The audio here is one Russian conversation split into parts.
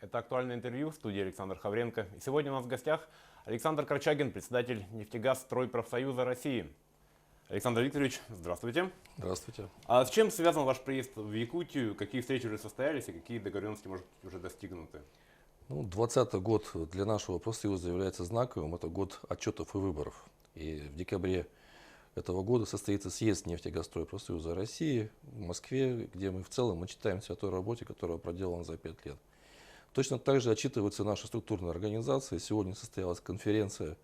Это актуальное интервью в студии Александр Хавренко. И сегодня у нас в гостях Александр Корчагин, председатель Нефтегаз-Стройпрофсоюза России. Александр Викторович, здравствуйте. Здравствуйте. А с чем связан ваш приезд в Якутию? Какие встречи уже состоялись и какие договоренности, может быть, уже достигнуты? 2020 год для нашего профсоюза является знаковым. Это год отчетов и выборов. И в декабре этого года состоится съезд Нефтегаз-Стройпрофсоюза России в Москве, где мы в целом отчитаемся о той работе, которая проделана за 5 лет. Точно так же отчитываются наши структурные организации. Сегодня состоялась конференция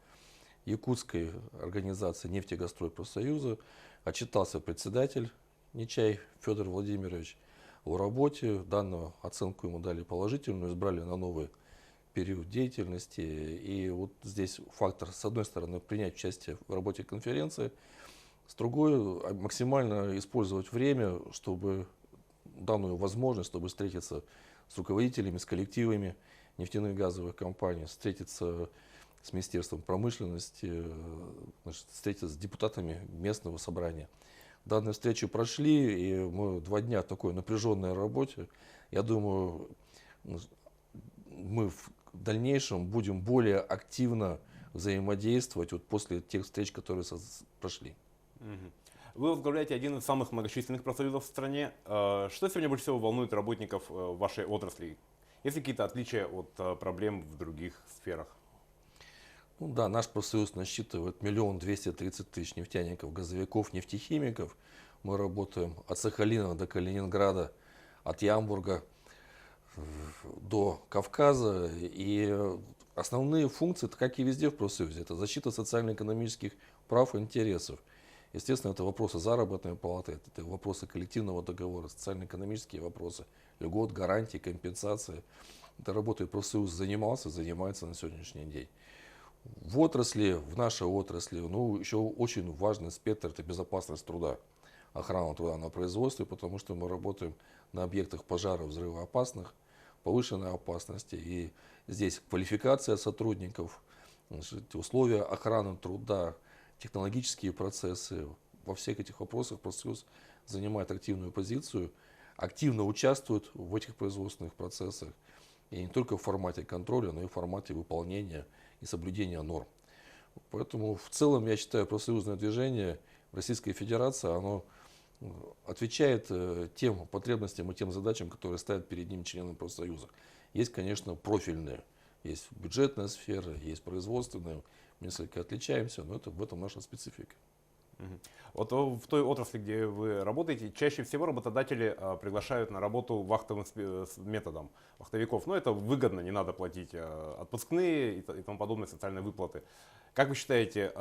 якутской организации Нефтегаз-Стройпрофсоюза. Отчитался председатель Нечай Федор Владимирович о работе. Данную оценку ему дали положительную, избрали на новый период деятельности. И вот здесь фактор, с одной стороны, принять участие в работе конференции, с другой, максимально использовать время, чтобы данную возможность, чтобы встретиться с руководителями, с коллективами нефтяных и газовых компаний, встретиться с Министерством промышленности, встретиться с депутатами местного собрания. Данные встречи прошли, и мы 2 дня в такой напряженной работе. Я думаю, мы в дальнейшем будем более активно взаимодействовать вот после тех встреч, которые прошли. Вы возглавляете один из самых многочисленных профсоюзов в стране. Что сегодня больше всего волнует работников вашей отрасли? Есть ли какие-то отличия от проблем в других сферах? Да, наш профсоюз насчитывает 1 230 000 нефтяников, газовиков, нефтехимиков. Мы работаем от Сахалина до Калининграда, от Ямбурга до Кавказа. И основные функции, как и везде в профсоюзе, это защита социально-экономических прав и интересов. Естественно, это вопросы заработной платы, это вопросы коллективного договора, социально-экономические вопросы, льгот, гарантий, компенсации. Этой работой профсоюз занимался, занимается на сегодняшний день. В отрасли, в нашей отрасли, еще очень важный спектр – это безопасность труда, охрана труда на производстве, потому что мы работаем на объектах пожаров, взрывоопасных, повышенной опасности. И здесь квалификация сотрудников, условия охраны труда, технологические процессы. Во всех этих вопросах профсоюз занимает активную позицию, активно участвует в этих производственных процессах. И не только в формате контроля, но и в формате выполнения и соблюдения норм. Поэтому в целом, я считаю, профсоюзное движение Российской Федерации, оно отвечает тем потребностям и тем задачам, которые ставят перед ним члены профсоюза. Есть, конечно, профильные, есть бюджетная сфера, есть производственная. Мы несколько отличаемся, но это в этом наша специфика. Вот в той отрасли, где вы работаете, чаще всего работодатели приглашают на работу вахтовым методом вахтовиков. Но это выгодно, не надо платить отпускные и тому подобные социальные выплаты. Как вы считаете,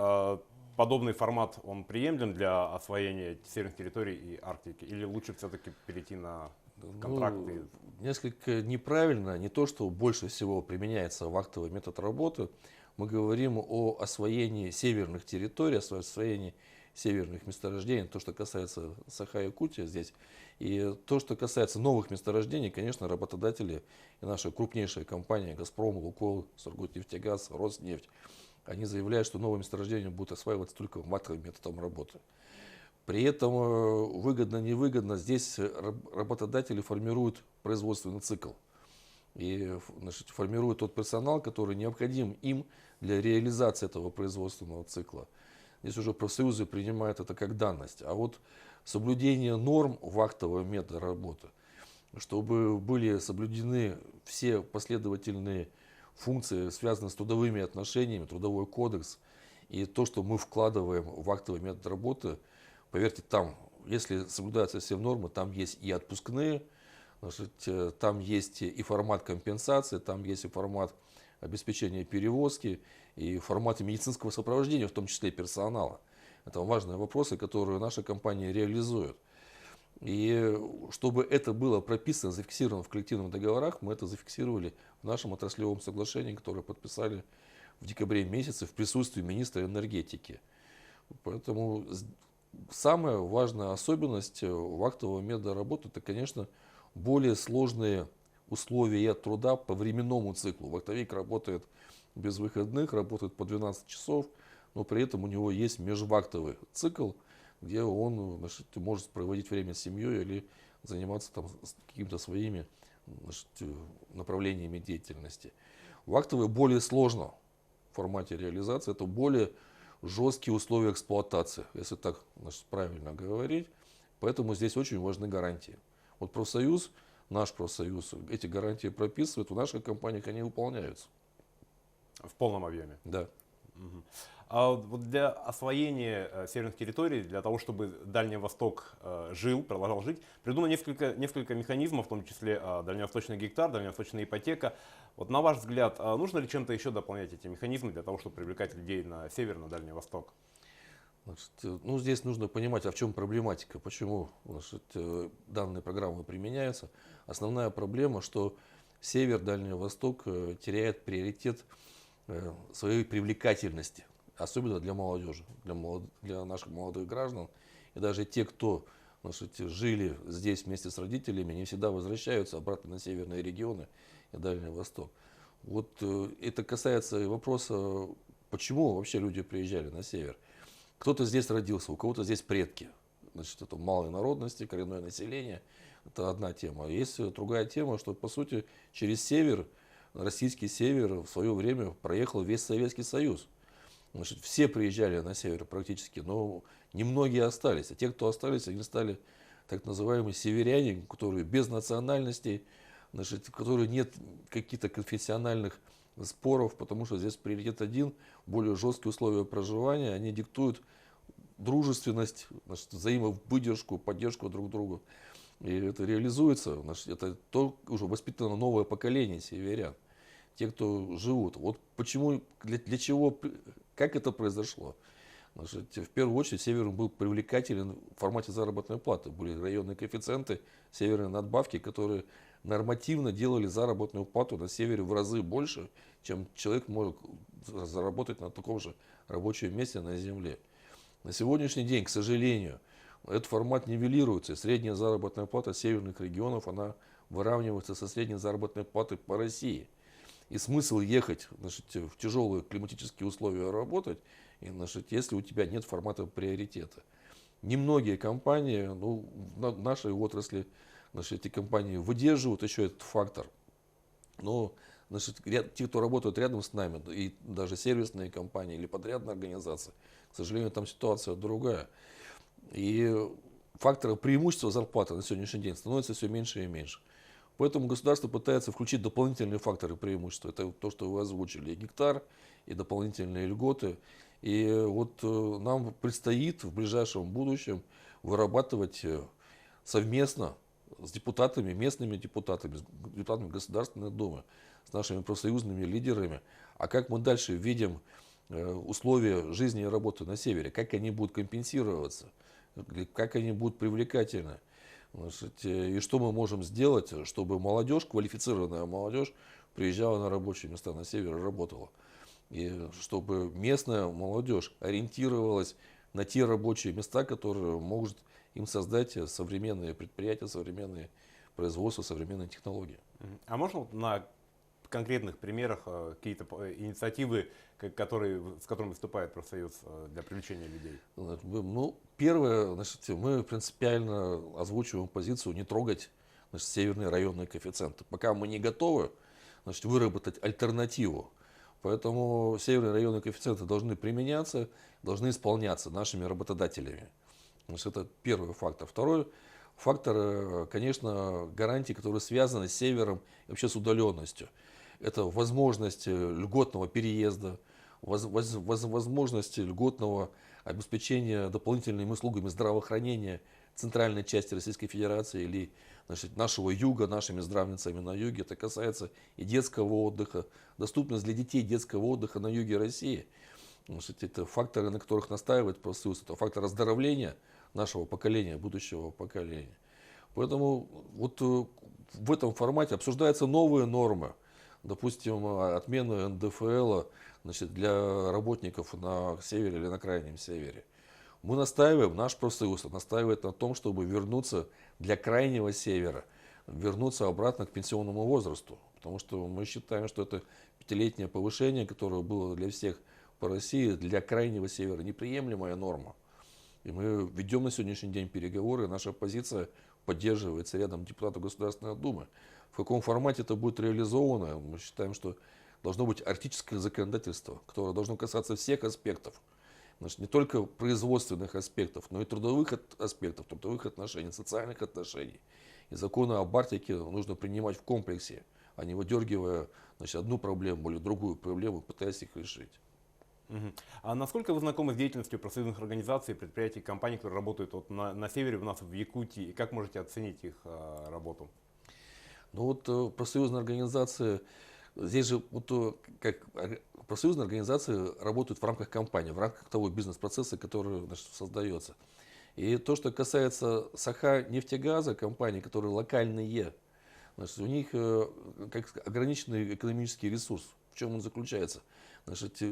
подобный формат, он приемлем для освоения северных территорий и Арктики? Или лучше все-таки перейти на контракты? Несколько неправильно. Не то, что больше всего применяется вахтовый метод работы. Мы говорим о освоении северных территорий, о освоении северных месторождений, то, что касается Саха-Якутии здесь. И то, что касается новых месторождений, конечно, работодатели и наши крупнейшие компании «Газпром», «Лукойл», «Сургутнефтегаз», «Роснефть», они заявляют, что новые месторождения будут осваиваться только вахтовым методом работы. При этом выгодно-невыгодно здесь работодатели формируют производственный цикл. И формируют тот персонал, который необходим им для реализации этого производственного цикла. Здесь уже профсоюзы принимают это как данность. А вот соблюдение норм вахтового метода работы, чтобы были соблюдены все последовательные функции, связанные с трудовыми отношениями, трудовой кодекс и то, что мы вкладываем в вахтовый метод работы, поверьте, там, если соблюдаются все нормы, там есть и отпускные, там есть и формат компенсации, там есть и формат обеспечения перевозки, и форматы медицинского сопровождения, в том числе и персонала. Это важные вопросы, которые наша компания реализует. И чтобы это было прописано, зафиксировано в коллективных договорах, мы это зафиксировали в нашем отраслевом соглашении, которое подписали в декабре месяце в присутствии министра энергетики. Поэтому самая важная особенность вахтового метода работы – это, конечно, более сложные условия труда по временному циклу. Вахтовик работает без выходных, работает по 12 часов, но при этом у него есть межвахтовый цикл, где он, значит, может проводить время с семьей или заниматься там какими-то своими, значит, направлениями деятельности. В актовой более сложно в формате реализации, это более жесткие условия эксплуатации, если так, значит, правильно говорить. Поэтому здесь очень важны гарантии. Вот профсоюз, наш профсоюз, эти гарантии прописывает, в наших компаниях они выполняются. В полном объеме. Да. Мгм. А вот для освоения северных территорий, для того, чтобы Дальний Восток жил, продолжал жить, придумано несколько механизмов, в том числе дальневосточный гектар, дальневосточная ипотека. Вот на ваш взгляд, нужно ли чем-то еще дополнять эти механизмы для того, чтобы привлекать людей на север, на Дальний Восток? Значит, ну, здесь нужно понимать, а в чем проблематика, почему, значит, данные программы применяются. Основная проблема, что север, Дальний Восток теряет приоритет своей привлекательности, особенно для молодежи, для наших молодых граждан. И даже те, кто, значит, жили здесь вместе с родителями, не всегда возвращаются обратно на северные регионы и Дальний Восток. Вот это касается и вопроса, почему вообще люди приезжали на север. Кто-то здесь родился, у кого-то здесь предки. Значит, это малой народности, коренное население. Это одна тема. Есть другая тема, что, по сути, через север, российский север в свое время проехал весь Советский Союз. Значит, все приезжали на север практически, но немногие остались. А те, кто остались, они стали так называемые северяне, которые без национальностей, значит, у которых нет каких-то конфессиональных споров, потому что здесь приоритет один, более жесткие условия проживания, они диктуют дружественность, значит, взаимовыдержку, поддержку друг другу. И это реализуется, значит, это то уже воспитано новое поколение северян, те, кто живут. Вот почему, для чего, как это произошло? Значит, в первую очередь север был привлекателен в формате заработной платы. Были районные коэффициенты, северные надбавки, которые нормативно делали заработную плату на севере в разы больше, чем человек может заработать на таком же рабочем месте на земле. На сегодняшний день, к сожалению, этот формат нивелируется. Средняя заработная плата северных регионов, она выравнивается со средней заработной платой по России. И смысл ехать, значит, в тяжелые климатические условия работать, и, значит, если у тебя нет формата приоритета. Немногие компании, ну, в нашей отрасли, значит, эти компании выдерживают еще этот фактор. Но, значит, те, кто работают рядом с нами, и даже сервисные компании или подрядные организации, к сожалению, там ситуация другая. И факторов преимущества зарплаты на сегодняшний день становится все меньше и меньше. Поэтому государство пытается включить дополнительные факторы преимущества. Это то, что вы озвучили, и гектар, и дополнительные льготы. И вот нам предстоит в ближайшем будущем вырабатывать совместно с депутатами, местными депутатами, с депутатами Государственной Думы, с нашими профсоюзными лидерами, а как мы дальше видим условия жизни и работы на севере, как они будут компенсироваться, как они будут привлекательны. Значит, и что мы можем сделать, чтобы молодежь, квалифицированная молодежь, приезжала на рабочие места на север и работала. И чтобы местная молодежь ориентировалась на те рабочие места, которые могут им создать современные предприятия, современные производства, современные технологии. А можно вот на конкретных примерах какие-то инициативы, с которыми выступает профсоюз для привлечения людей? Ну, первое, значит, мы принципиально озвучиваем позицию не трогать, значит, северные районные коэффициенты. Пока мы не готовы, значит, выработать альтернативу. Поэтому северные районные коэффициенты должны применяться, должны исполняться нашими работодателями. Значит, это первый фактор. Второй фактор, конечно, гарантии, которые связаны с севером и вообще с удаленностью. Это возможность льготного переезда, возможность льготного обеспечения дополнительными услугами здравоохранения центральной части Российской Федерации или, значит, нашего юга, нашими здравницами на юге. Это касается и детского отдыха, доступность для детей детского отдыха на юге России. Значит, это факторы, на которых настаивает профсоюз, это фактор оздоровления нашего поколения, будущего поколения. Поэтому вот в этом формате обсуждаются новые нормы. Допустим, отмена НДФЛ, значит, для работников на севере или на крайнем севере. Мы настаиваем, наш профсоюз настаивает на том, чтобы вернуться для крайнего севера, вернуться обратно к пенсионному возрасту. Потому что мы считаем, что это пятилетнее повышение, которое было для всех по России, для крайнего севера неприемлемая норма. И мы ведем на сегодняшний день переговоры, наша позиция поддерживается рядом депутатов Государственной Думы. В каком формате это будет реализовано, мы считаем, что должно быть арктическое законодательство, которое должно касаться всех аспектов. Значит, не только производственных аспектов, но и трудовых аспектов, трудовых отношений, социальных отношений. И законы об Арктике нужно принимать в комплексе, а не выдергивая, значит, одну проблему или другую проблему, пытаясь их решить. Мгм. А насколько вы знакомы с деятельностью профсоюзных организаций, предприятий, компаний, которые работают вот на севере у нас в Якутии, и как можете оценить их работу? Ну вот профсоюзные организации, здесь же вот, профсоюзные организации работают в рамках компании, в рамках того бизнес-процесса, который, значит, создается. И то, что касается Саха-нефтегаза, компаний, которые локальные, значит, у них как ограниченный экономический ресурс. В чем он заключается? Значит,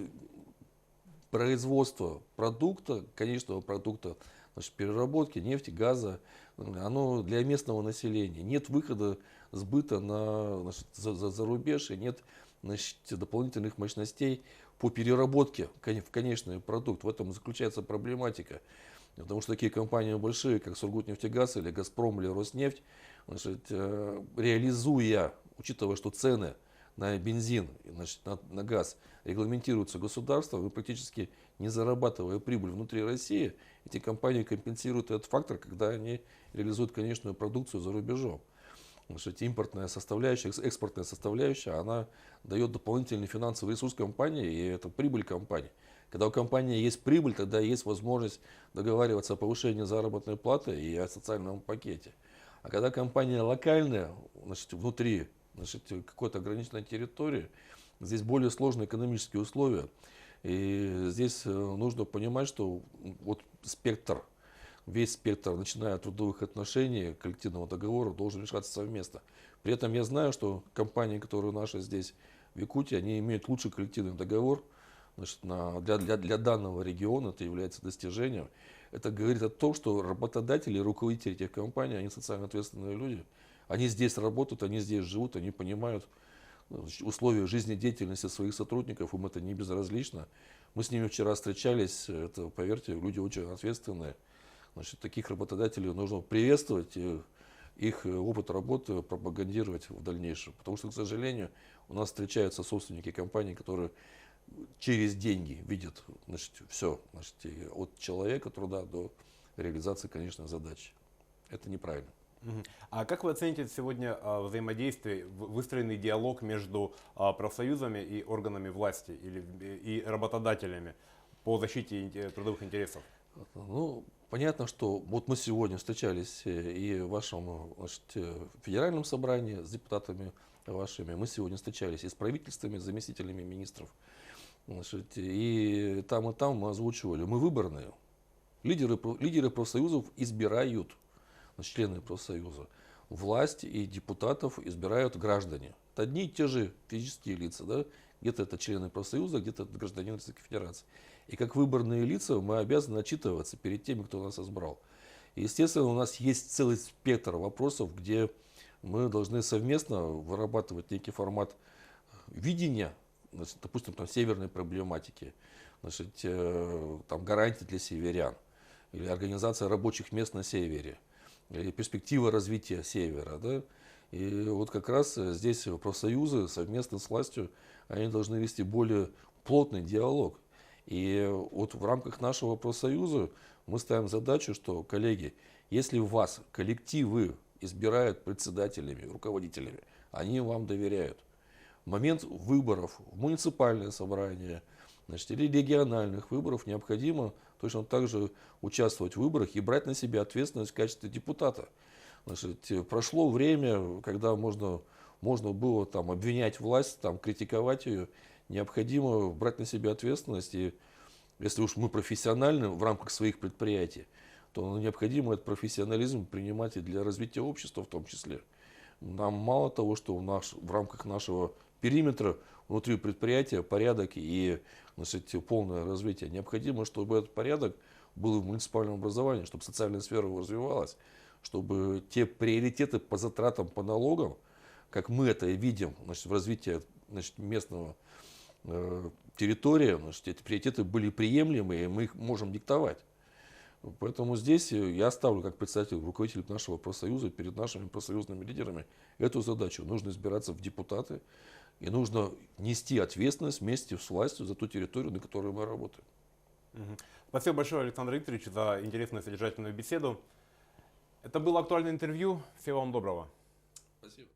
производство продукта, конечного продукта, значит, переработки нефти, газа, оно для местного населения. Нет выхода сбыта значит, за рубеж, и нет, значит, дополнительных мощностей по переработке в конечный продукт. В этом заключается проблематика. Потому что такие компании большие, как Сургутнефтегаз или Газпром или Роснефть, значит, реализуя, учитывая, что цены на бензин, значит, на газ регламентируются государством, и практически не зарабатывая прибыль внутри России, эти компании компенсируют этот фактор, когда они реализуют конечную продукцию за рубежом. Значит, импортная составляющая, экспортная составляющая, она дает дополнительный финансовый ресурс компании, и это прибыль компании. Когда у компании есть прибыль, тогда есть возможность договариваться о повышении заработной платы и о социальном пакете. А когда компания локальная, значит, внутри, значит, какой-то ограниченной территории, здесь более сложные экономические условия. И здесь нужно понимать, что вот спектр, весь спектр, начиная от трудовых отношений, коллективного договора, должен решаться совместно. При этом я знаю, что компании, которые наши здесь в Якутии, они имеют лучший коллективный договор. Значит, для данного региона это является достижением. Это говорит о том, что работодатели и руководители этих компаний, они социально ответственные люди. Они здесь работают, они здесь живут, они понимают условия жизнедеятельности своих сотрудников, им это не безразлично. Мы с ними вчера встречались, это, поверьте, люди очень ответственные. Значит, таких работодателей нужно приветствовать и их опыт работы пропагандировать в дальнейшем. Потому что, к сожалению, у нас встречаются собственники компаний, которые через деньги видят, значит, все, значит, от человека труда до реализации конечной задачи. Это неправильно. Мгм. А как вы оцените сегодня взаимодействие, выстроенный диалог между профсоюзами и органами власти и работодателями по защите трудовых интересов? Ну, понятно, что вот мы сегодня встречались и в вашем, значит, федеральном собрании с депутатами вашими, мы сегодня встречались и с правительствами, с заместителями министров. Значит, и там мы озвучивали, мы выборные. Лидеры профсоюзов избирают, значит, члены профсоюза. Власть и депутатов избирают граждане. Это одни и те же физические лица. Да? Где-то это члены профсоюза, где-то это гражданин Российской Федерации. И как выборные лица мы обязаны отчитываться перед теми, кто нас избрал. И, естественно, у нас есть целый спектр вопросов, где мы должны совместно вырабатывать некий формат видения, значит, допустим, там, северной проблематики, значит, там, гарантии для северян, или организация рабочих мест на севере, или перспектива развития севера. Да? И вот как раз здесь профсоюзы совместно с властью, они должны вести более плотный диалог. И вот в рамках нашего профсоюза мы ставим задачу, что, коллеги, если вас коллективы избирают председателями, руководителями, они вам доверяют. В момент выборов в муниципальное собрание, значит, или региональных выборов необходимо точно так же участвовать в выборах и брать на себя ответственность в качестве депутата. Значит, прошло время, когда можно было там, обвинять власть, там, критиковать ее. Необходимо брать на себя ответственность. И если уж мы профессиональны в рамках своих предприятий, то необходимо этот профессионализм принимать и для развития общества в том числе. Нам мало того, что в рамках нашего периметра внутри предприятия порядок и, значит, полное развитие. Необходимо, чтобы этот порядок был в муниципальном образовании, чтобы социальная сфера развивалась, чтобы те приоритеты по затратам, по налогам, как мы это видим, значит, в развитии, значит, местного территории, значит, эти приоритеты были приемлемы, и мы их можем диктовать. Поэтому здесь я ставлю как представитель, руководитель нашего профсоюза перед нашими профсоюзными лидерами эту задачу. Нужно избираться в депутаты и нужно нести ответственность вместе с властью за ту территорию, на которой мы работаем. Мгм. Спасибо большое, Александр Викторович, за интересную содержательную беседу. Это было актуальное интервью. Всего вам доброго. Спасибо.